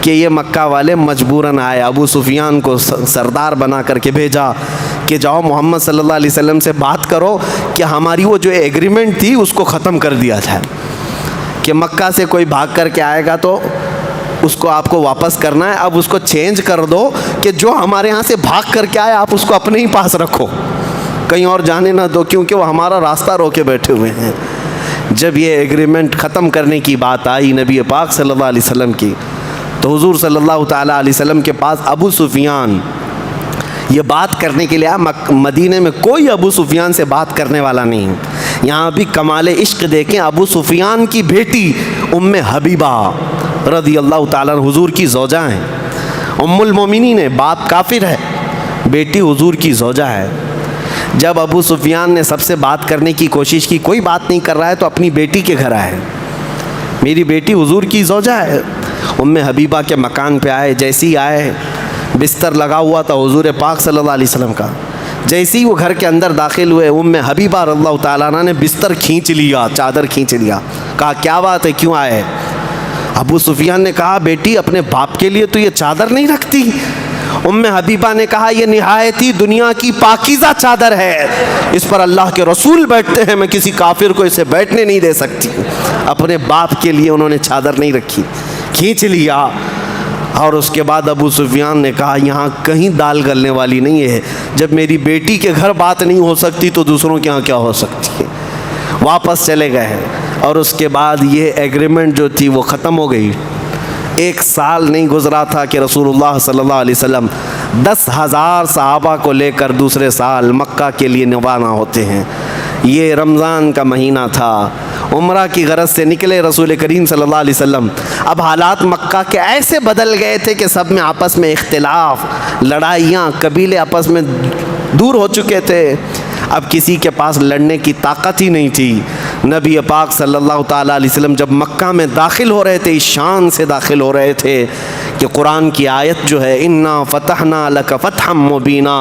کہ یہ مکہ والے مجبوراً آئے، ابو سفیان کو سردار بنا کر کے بھیجا کہ جاؤ محمد صلی اللہ علیہ وسلم سے بات کرو کہ ہماری وہ جو ایگریمنٹ تھی اس کو ختم کر دیا جائے، کہ مکہ سے کوئی بھاگ کر کے آئے گا تو اس کو آپ کو واپس کرنا ہے، اب اس کو چینج کر دو کہ جو ہمارے ہاں سے بھاگ کر کے آئے آپ اس کو اپنے ہی پاس رکھو، کہیں اور جانے نہ دو، کیونکہ وہ ہمارا راستہ روکے بیٹھے ہوئے ہیں۔ جب یہ ایگریمنٹ ختم کرنے کی بات آئی نبی پاک صلی اللہ علیہ وسلم کی، تو حضور صلی اللہ تعالیٰ علیہ وسلم کے پاس ابو سفیان یہ بات کرنے کے لیے آیا۔ مدینے میں کوئی ابو سفیان سے بات کرنے والا نہیں۔ یہاں بھی کمال عشق دیکھیں، ابو سفیان کی بیٹی ام حبیبہ رضی اللہ تعالیٰ عنہ حضور کی زوجہ ہیں، ام المومنین ہے، باپ کافر ہے، بیٹی حضور کی زوجہ ہے۔ جب ابو سفیان نے سب سے بات کرنے کی کوشش کی، کوئی بات نہیں کر رہا ہے، تو اپنی بیٹی کے گھر آئے، میری بیٹی حضور کی زوجہ ہے۔ ام حبیبہ کے مکان پہ آئے، جیسے ہی آئے بستر لگا ہوا تھا حضور پاک صلی اللہ علیہ وسلم کا، جیسے ہی وہ گھر کے اندر داخل ہوئے ام حبیبہ رضی اللہ تعالیٰ عنہ نے بستر کھینچ لیا، چادر کھینچ لیا، کہا کیا بات ہے، کیوں آئے؟ ابو سفیان نے کہا بیٹی اپنے باپ کے لیے تو یہ چادر نہیں رکھتی؟ ام حبیبہ نے کہا یہ نہایت ہی دنیا کی پاکیزہ چادر ہے، اس پر اللہ کے رسول بیٹھتے ہیں، میں کسی کافر کو اسے بیٹھنے نہیں دے سکتی۔ اپنے باپ کے لیے انہوں نے چادر نہیں رکھی، کھینچ لیا۔ اور اس کے بعد ابو سفیان نے کہا یہاں کہیں دال گلنے والی نہیں ہے، جب میری بیٹی کے گھر بات نہیں ہو سکتی تو دوسروں کے ہاں کیا ہو سکتی ہے۔ واپس چلے گئے، اور اس کے بعد یہ ایگریمنٹ جو تھی وہ ختم ہو گئی۔ 1 سال نہیں گزرا تھا کہ رسول اللہ صلی اللہ علیہ وسلم 10,000 صحابہ کو لے کر دوسرے سال مکہ کے لیے روانہ ہوتے ہیں۔ یہ رمضان کا مہینہ تھا، عمرہ کی غرض سے نکلے رسول کریم صلی اللہ علیہ وسلم۔ اب حالات مکہ کے ایسے بدل گئے تھے کہ سب میں آپس میں اختلاف، لڑائیاں، قبیلے آپس میں دور ہو چکے تھے، اب کسی کے پاس لڑنے کی طاقت ہی نہیں تھی۔ نبی پاک صلی اللہ تعالیٰ علیہ وسلم جب مکہ میں داخل ہو رہے تھے، اس شان سے داخل ہو رہے تھے کہ قرآن کی آیت جو ہے انا فتحنا لک فتحا مبینا،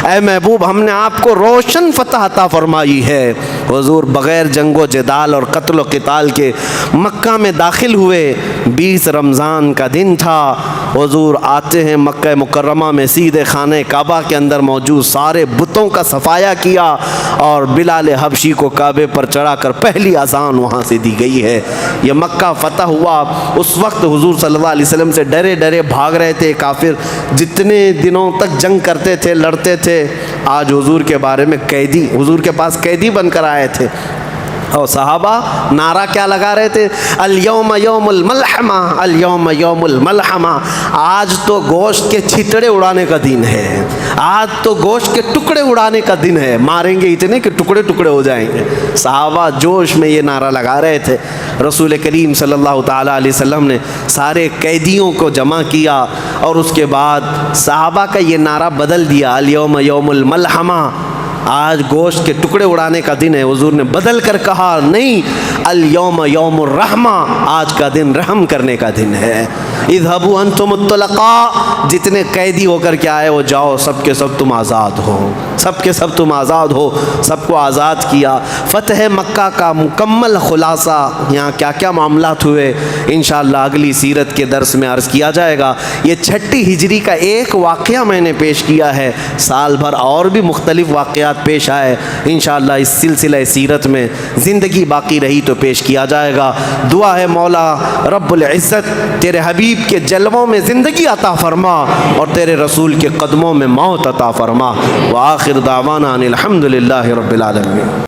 اے محبوب ہم نے آپ کو روشن فتح عطا فرمائی ہے۔ حضور بغیر جنگ و جدال اور قتل و قتال کے مکہ میں داخل ہوئے۔ 20 رمضان کا دن تھا، حضور آتے ہیں مکہ مکرمہ میں، سیدھے خانہ کعبہ کے اندر موجود سارے بتوں کا صفایا کیا اور بلال حبشی کو کعبے پر چڑھا کر پہلی اذان وہاں سے دی گئی ہے۔ یہ مکہ فتح ہوا، اس وقت حضور صلی اللہ علیہ وسلم سے ڈرے ڈرے بھاگ رہے تھے کافر، جتنے دنوں تک جنگ کرتے تھے، لڑتے تھے، آج حضور کے بارے میں قیدی، حضور کے پاس قیدی بن کر آئے تھے۔ اور صحابہ نعرہ کیا لگا رہے تھے؟ الیوم یوم الملحمہ، الیوم یوم الملحمہ، آج تو گوشت کے چھتڑے اڑانے کا دن ہے، آج تو گوشت کے ٹکڑے اڑانے کا دن ہے، ماریں گے اتنے کہ ٹکڑے ٹکڑے ہو جائیں گے۔ صحابہ جوش میں یہ نعرہ لگا رہے تھے۔ رسول کریم صلی اللہ تعالیٰ علیہ وسلم نے سارے قیدیوں کو جمع کیا اور اس کے بعد صحابہ کا یہ نعرہ بدل دیا، الیوم یوم الملحمہ، آج گوشت کے ٹکڑے اڑانے کا دن ہے۔ حضور نے بدل کر کہا نہیں، الیوم یوم الرحمہ، آج کا دن رحم کرنے کا دن ہے۔ اذهبوا انتم الطلقاء، جتنے قیدی ہو کر کے آئے وہ جاؤ، سب کے سب تم آزاد ہو، سب کے سب تم آزاد ہو، سب کو آزاد کیا۔ فتح مکہ کا مکمل خلاصہ یہاں کیا کیا معاملات ہوئے انشاءاللہ اگلی سیرت کے درس میں عرض کیا جائے گا۔ یہ 6 ہجری کا ایک واقعہ میں نے پیش کیا ہے، سال بھر اور بھی مختلف واقعات پیش آئے، انشاءاللہ اس سلسلہ سیرت میں زندگی باقی رہی تو پیش کیا جائے گا۔ دعا ہے مولا رب العزت تیرے حبیب کے جلووں میں زندگی عطا فرما اور تیرے رسول کے قدموں میں موت عطا فرما۔ وآخر دعوانا ان الحمد للہ رب العالمین۔